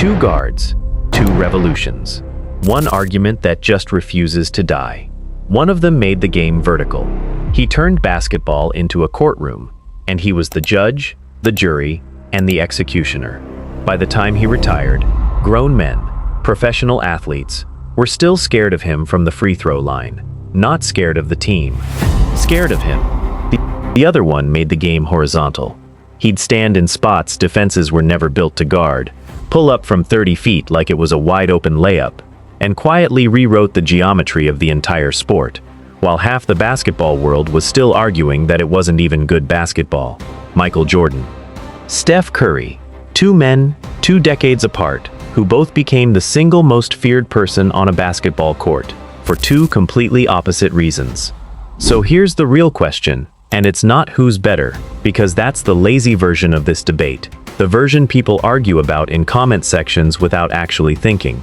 Two guards, two revolutions. One argument that just refuses to die. One of them made the game vertical. He turned basketball into a courtroom, and he was the judge, the jury, and the executioner. By the time he retired, grown men, professional athletes, were still scared of him from the free throw line, not scared of the team. Scared of him. The other one made the game horizontal. He'd stand in spots defenses were never built to guard, pull up from 30 feet like it was a wide-open layup, and quietly rewrote the geometry of the entire sport, while half the basketball world was still arguing that it wasn't even good basketball. Michael Jordan. Steph Curry. Two men, 2 decades apart, who both became the single most feared person on a basketball court, for 2 completely opposite reasons. So here's the real question, and it's not who's better, because that's the lazy version of this debate, the version people argue about in comment sections without actually thinking.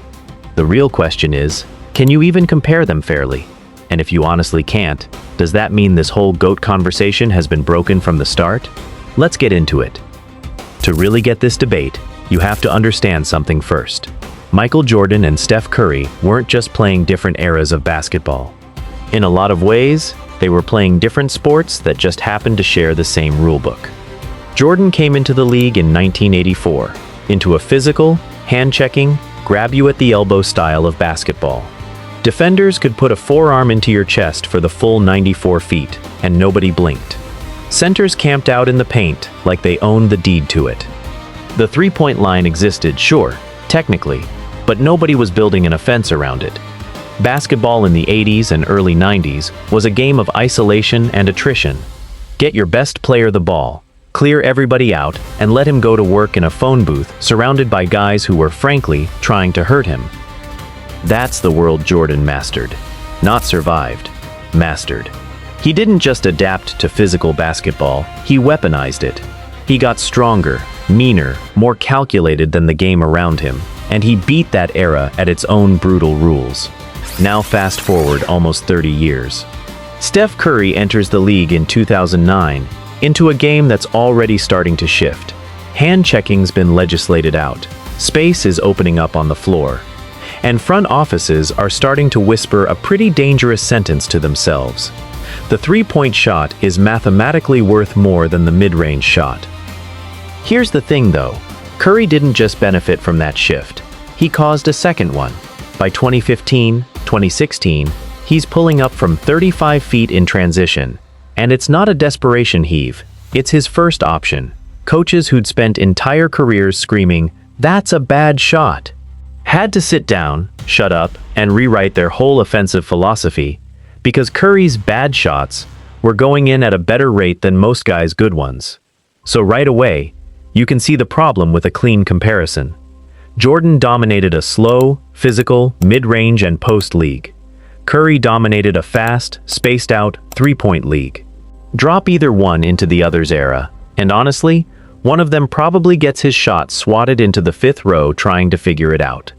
The real question is, can you even compare them fairly? And if you honestly can't, does that mean this whole GOAT conversation has been broken from the start? Let's get into it. To really get this debate, you have to understand something first. Michael Jordan and Steph Curry weren't just playing different eras of basketball. In a lot of ways, they were playing different sports that just happened to share the same rulebook. Jordan came into the league in 1984, into a physical, hand-checking, grab-you-at-the-elbow style of basketball. Defenders could put a forearm into your chest for the full 94 feet, and nobody blinked. Centers camped out in the paint like they owned the deed to it. The three-point line existed, sure, technically, but nobody was building an offense around it. Basketball in the 80s and early 90s was a game of isolation and attrition. Get your best player the ball, clear everybody out, and let him go to work in a phone booth surrounded by guys who were frankly trying to hurt him. That's the world Jordan mastered. Not survived, mastered. He didn't just adapt to physical basketball, he weaponized it. He got stronger, meaner, more calculated than the game around him, and he beat that era at its own brutal rules. Now fast forward almost 30 years. Steph Curry enters the league in 2009, into a game that's already starting to shift. Hand-checking's been legislated out. Space is opening up on the floor. And front offices are starting to whisper a pretty dangerous sentence to themselves. The three-point shot is mathematically worth more than the mid-range shot. Here's the thing though, Curry didn't just benefit from that shift. He caused a second one. By 2015, 2016, he's pulling up from 35 feet in transition. And it's not a desperation heave, it's his first option. Coaches who'd spent entire careers screaming, "That's a bad shot," had to sit down, shut up, and rewrite their whole offensive philosophy, because Curry's bad shots were going in at a better rate than most guys' good ones. So right away, you can see the problem with a clean comparison. Jordan dominated a slow, physical, mid-range and post league. Curry dominated a fast, spaced-out, three-point league. Drop either one into the other's era, and honestly, one of them probably gets his shot swatted into the 5th row trying to figure it out.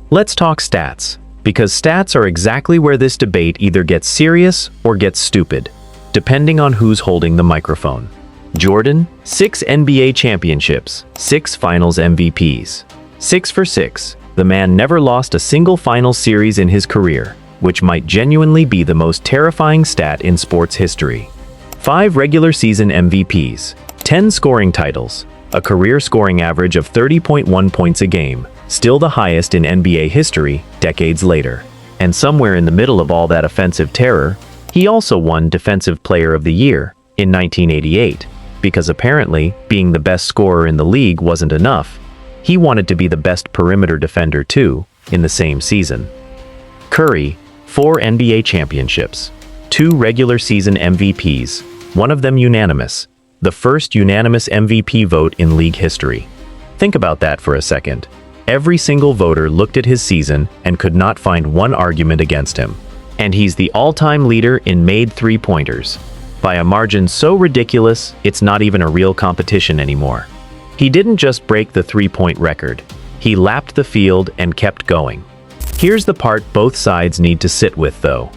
Let's talk stats, because stats are exactly where this debate either gets serious or gets stupid, depending on who's holding the microphone. Jordan, 6 NBA championships, 6 finals MVPs. 6 for 6, the man never lost a single finals series in his career, which might genuinely be the most terrifying stat in sports history. 5 regular season MVPs, 10 scoring titles, a career scoring average of 30.1 points a game, still the highest in NBA history decades later. And somewhere in the middle of all that offensive terror, he also won Defensive Player of the Year in 1988, because apparently being the best scorer in the league wasn't enough. He wanted to be the best perimeter defender too, in the same season. Curry, 4 NBA championships, 2 regular season MVPs, one of them unanimous, the first unanimous MVP vote in league history. Think about that for a second. Every single voter looked at his season and could not find one argument against him. And he's the all-time leader in made three-pointers, by a margin so ridiculous it's not even a real competition anymore. He didn't just break the three-point record, he lapped the field and kept going. Here's the part both sides need to sit with though.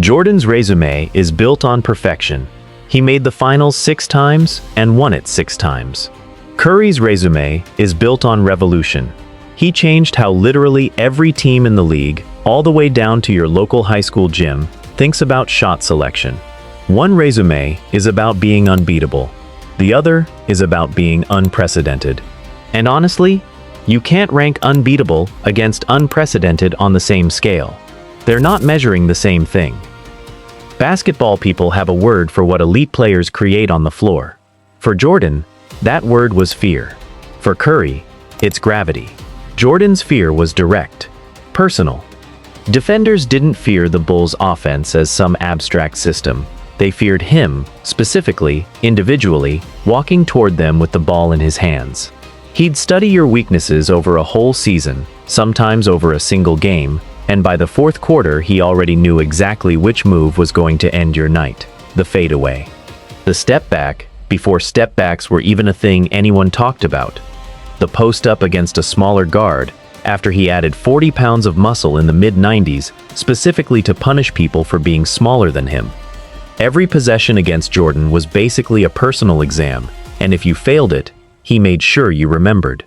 Jordan's resume is built on perfection. He made the finals 6 times and won it 6 times. Curry's resume is built on revolution. He changed how literally every team in the league, all the way down to your local high school gym, thinks about shot selection. One resume is about being unbeatable. The other is about being unprecedented. And honestly, you can't rank unbeatable against unprecedented on the same scale. They're not measuring the same thing. Basketball people have a word for what elite players create on the floor. For Jordan, that word was fear. For Curry, it's gravity. Jordan's fear was direct, personal. Defenders didn't fear the Bulls' offense as some abstract system. They feared him, specifically, individually, walking toward them with the ball in his hands. He'd study your weaknesses over a whole season, sometimes over a single game, and by the fourth quarter he already knew exactly which move was going to end your night: the fadeaway. The step back, before step backs were even a thing anyone talked about. The post-up against a smaller guard, after he added 40 pounds of muscle in the mid-90s, specifically to punish people for being smaller than him. Every possession against Jordan was basically a personal exam, and if you failed it, he made sure you remembered.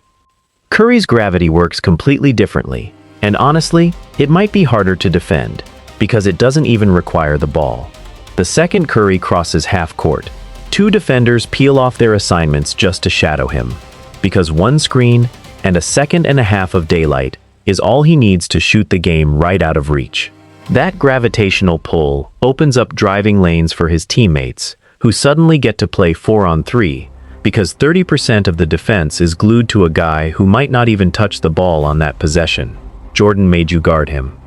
Curry's gravity works completely differently, and honestly, it might be harder to defend, because it doesn't even require the ball. The second Curry crosses half court, two defenders peel off their assignments just to shadow him, because one screen and a second and a half of daylight is all he needs to shoot the game right out of reach. That gravitational pull opens up driving lanes for his teammates, who suddenly get to play 4-on-3, because 30% of the defense is glued to a guy who might not even touch the ball on that possession. Jordan made you guard him.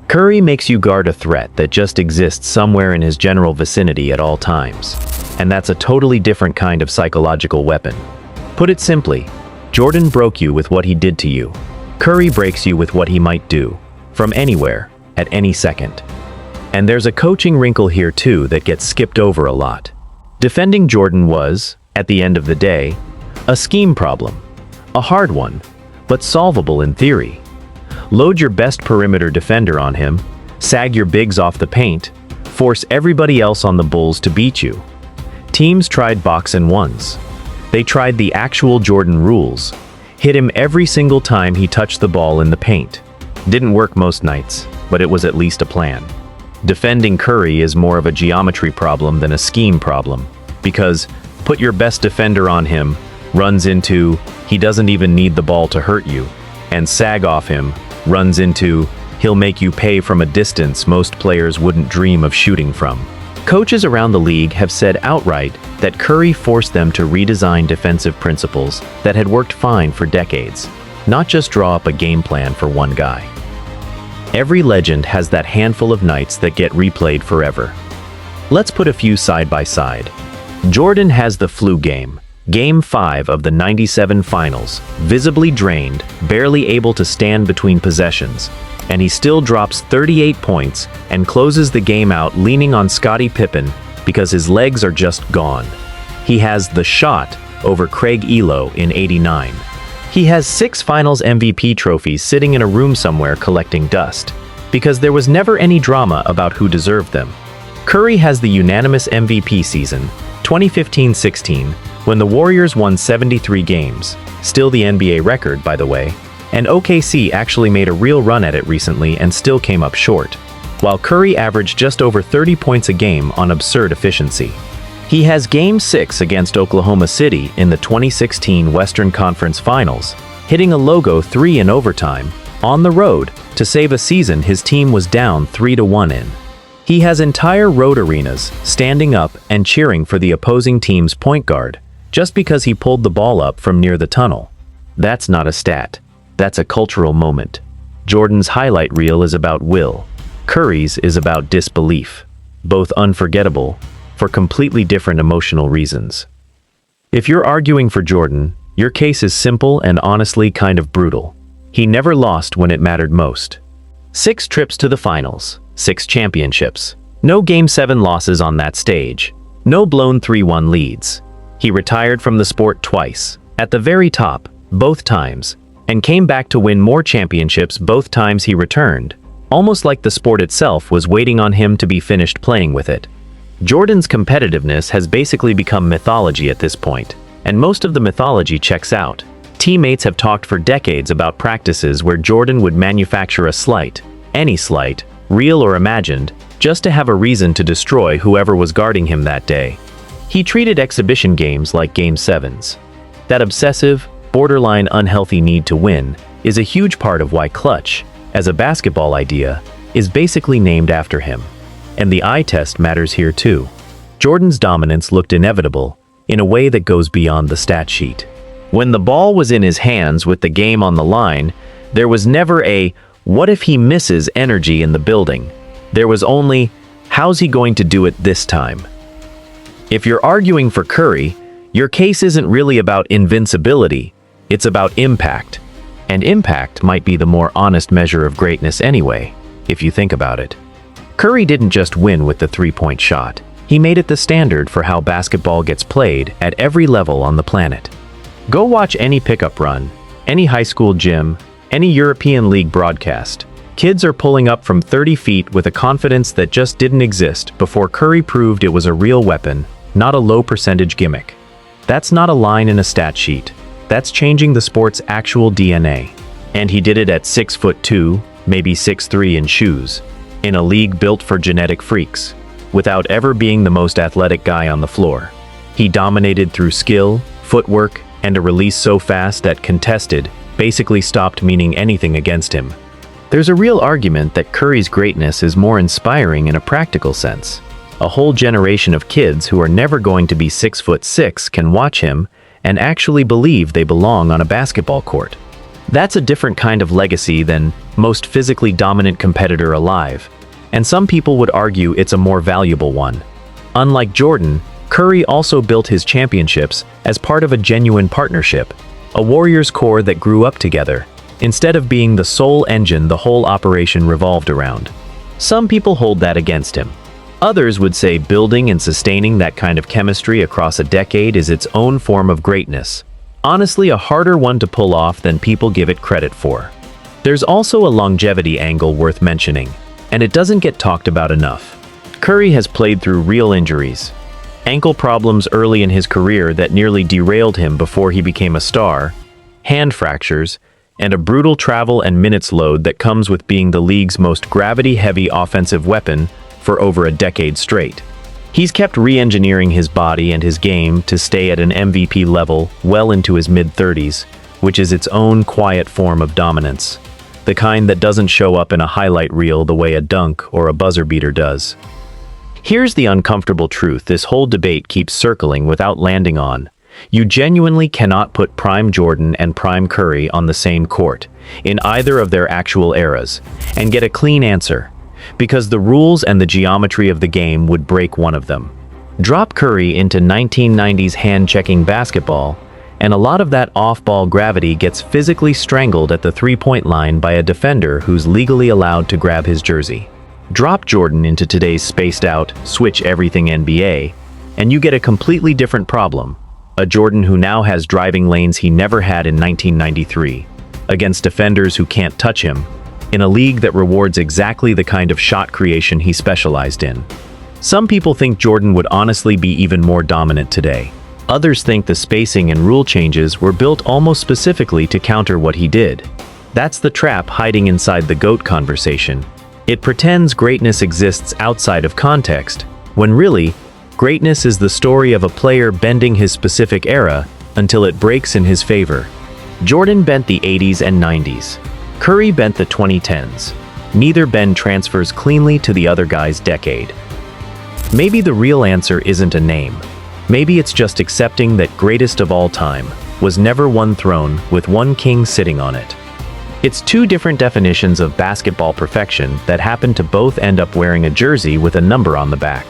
Curry makes you guard a threat that just exists somewhere in his general vicinity at all times. And that's a totally different kind of psychological weapon. Put it simply, Jordan broke you with what he did to you. Curry breaks you with what he might do, from anywhere, at any second. And there's a coaching wrinkle here too that gets skipped over a lot. Defending Jordan was, at the end of the day, a scheme problem. A hard one, but solvable in theory. Load your best perimeter defender on him, sag your bigs off the paint, force everybody else on the Bulls to beat you. Teams tried box and ones. They tried the actual Jordan rules, hit him every single time he touched the ball in the paint. Didn't work most nights, but it was at least a plan. Defending Curry is more of a geometry problem than a scheme problem, because put your best defender on him, runs into, he doesn't even need the ball to hurt you, and sag off him, runs into, he'll make you pay from a distance most players wouldn't dream of shooting from. Coaches around the league have said outright that Curry forced them to redesign defensive principles that had worked fine for decades, not just draw up a game plan for one guy. Every legend has that handful of nights that get replayed forever. Let's put a few side by side. Jordan has the flu game, Game 5 of the '97 finals, visibly drained, barely able to stand between possessions, and he still drops 38 points and closes the game out leaning on Scottie Pippen because his legs are just gone. He has the shot over Craig Elo in '89. He has 6 Finals MVP trophies sitting in a room somewhere collecting dust, because there was never any drama about who deserved them. Curry has the unanimous MVP season, 2015-16, when the Warriors won 73 games, still the NBA record, by the way, and OKC actually made a real run at it recently and still came up short, while Curry averaged just over 30 points a game on absurd efficiency. He has Game 6 against Oklahoma City in the 2016 Western Conference Finals, hitting a logo 3 in overtime, on the road, to save a season his team was down 3-1 in. He has entire road arenas standing up and cheering for the opposing team's point guard, just because he pulled the ball up from near the tunnel. That's not a stat. That's a cultural moment. Jordan's highlight reel is about will. Curry's is about disbelief. Both unforgettable, for completely different emotional reasons. If you're arguing for Jordan, your case is simple and honestly kind of brutal. He never lost when it mattered most. 6 trips to the finals, 6 championships. No Game 7 losses on that stage. No blown 3-1 leads. He retired from the sport twice, at the very top, both times, and came back to win more championships both times he returned, almost like the sport itself was waiting on him to be finished playing with it. Jordan's competitiveness has basically become mythology at this point, and most of the mythology checks out. Teammates have talked for decades about practices where Jordan would manufacture a slight, any slight, real or imagined, just to have a reason to destroy whoever was guarding him that day. He treated exhibition games like Game 7s. That obsessive, borderline unhealthy need to win is a huge part of why clutch, as a basketball idea, is basically named after him. And the eye test matters here too. Jordan's dominance looked inevitable, in a way that goes beyond the stat sheet. When the ball was in his hands with the game on the line, there was never a "what if he misses" energy in the building. There was only, "how's he going to do it this time?" If you're arguing for Curry, your case isn't really about invincibility, it's about impact. And impact might be the more honest measure of greatness anyway, if you think about it. Curry didn't just win with the three-point shot. He made it the standard for how basketball gets played at every level on the planet. Go watch any pickup run, any high school gym, any European League broadcast. Kids are pulling up from 30 feet with a confidence that just didn't exist before Curry proved it was a real weapon, not a low-percentage gimmick. That's not a line in a stat sheet. That's changing the sport's actual DNA. And he did it at 6'2", maybe 6'3" in shoes, in a league built for genetic freaks, without ever being the most athletic guy on the floor. He dominated through skill, footwork, and a release so fast that contested basically stopped meaning anything against him. There's a real argument that Curry's greatness is more inspiring in a practical sense. A whole generation of kids who are never going to be 6'6" can watch him and actually believe they belong on a basketball court. That's a different kind of legacy than most physically dominant competitor alive, and some people would argue it's a more valuable one. Unlike Jordan, Curry also built his championships as part of a genuine partnership, a Warriors core that grew up together, instead of being the sole engine the whole operation revolved around. Some people hold that against him. Others would say building and sustaining that kind of chemistry across a decade is its own form of greatness. Honestly, a harder one to pull off than people give it credit for. There's also a longevity angle worth mentioning, and it doesn't get talked about enough. Curry has played through real injuries. Ankle problems early in his career that nearly derailed him before he became a star, hand fractures, and a brutal travel and minutes load that comes with being the league's most gravity-heavy offensive weapon for over a decade straight. He's kept re-engineering his body and his game to stay at an MVP level well into his mid-30s, which is its own quiet form of dominance, the kind that doesn't show up in a highlight reel the way a dunk or a buzzer beater does. Here's the uncomfortable truth this whole debate keeps circling without landing on. You genuinely cannot put prime Jordan and prime Curry on the same court, in either of their actual eras, and get a clean answer, because the rules and the geometry of the game would break one of them. Drop Curry into 1990s hand-checking basketball, and a lot of that off-ball gravity gets physically strangled at the three-point line by a defender who's legally allowed to grab his jersey. Drop Jordan into today's spaced-out, switch-everything NBA, and you get a completely different problem. A Jordan who now has driving lanes he never had in 1993, against defenders who can't touch him, in a league that rewards exactly the kind of shot creation he specialized in. Some people think Jordan would honestly be even more dominant today. Others think the spacing and rule changes were built almost specifically to counter what he did. That's the trap hiding inside the GOAT conversation. It pretends greatness exists outside of context, when really, greatness is the story of a player bending his specific era until it breaks in his favor. Jordan bent the 80s and 90s. Curry bent the 2010s. Neither bend transfers cleanly to the other guy's decade. Maybe the real answer isn't a name. Maybe it's just accepting that greatest of all time was never one throne with one king sitting on it. It's two different definitions of basketball perfection that happen to both end up wearing a jersey with a number on the back.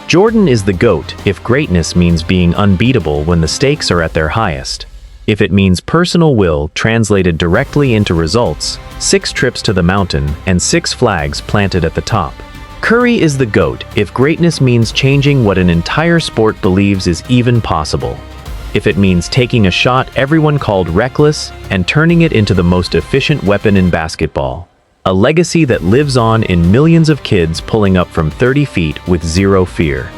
Jordan is the GOAT if greatness means being unbeatable when the stakes are at their highest. If it means personal will translated directly into results, 6 trips to the mountain and 6 flags planted at the top. Curry is the GOAT if greatness means changing what an entire sport believes is even possible. If it means taking a shot everyone called reckless and turning it into the most efficient weapon in basketball. A legacy that lives on in millions of kids pulling up from 30 feet with zero fear.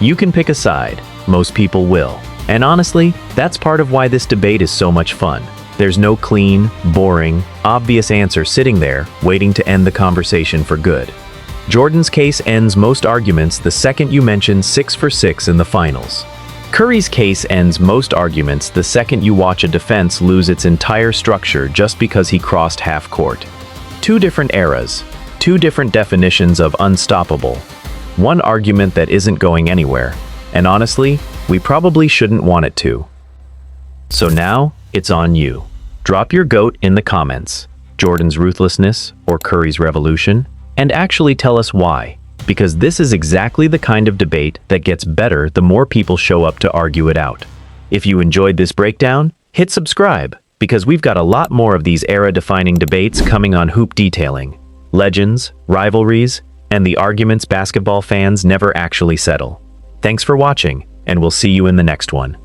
You can pick a side, most people will. And honestly, that's part of why this debate is so much fun. There's no clean, boring, obvious answer sitting there waiting to end the conversation for good. Jordan's case ends most arguments the second you mention 6 for 6 in the finals. Curry's case ends most arguments the second you watch a defense lose its entire structure just because he crossed half court. Two different eras, two different definitions of unstoppable. One argument that isn't going anywhere, and honestly, we probably shouldn't want it to. So now, it's on you. Drop your GOAT in the comments, Jordan's ruthlessness or Curry's revolution, and actually tell us why, because this is exactly the kind of debate that gets better the more people show up to argue it out. If you enjoyed this breakdown, hit subscribe, because we've got a lot more of these era-defining debates coming on Hoop Detailing, legends, rivalries, and the arguments basketball fans never actually settle. Thanks for watching, and we'll see you in the next one.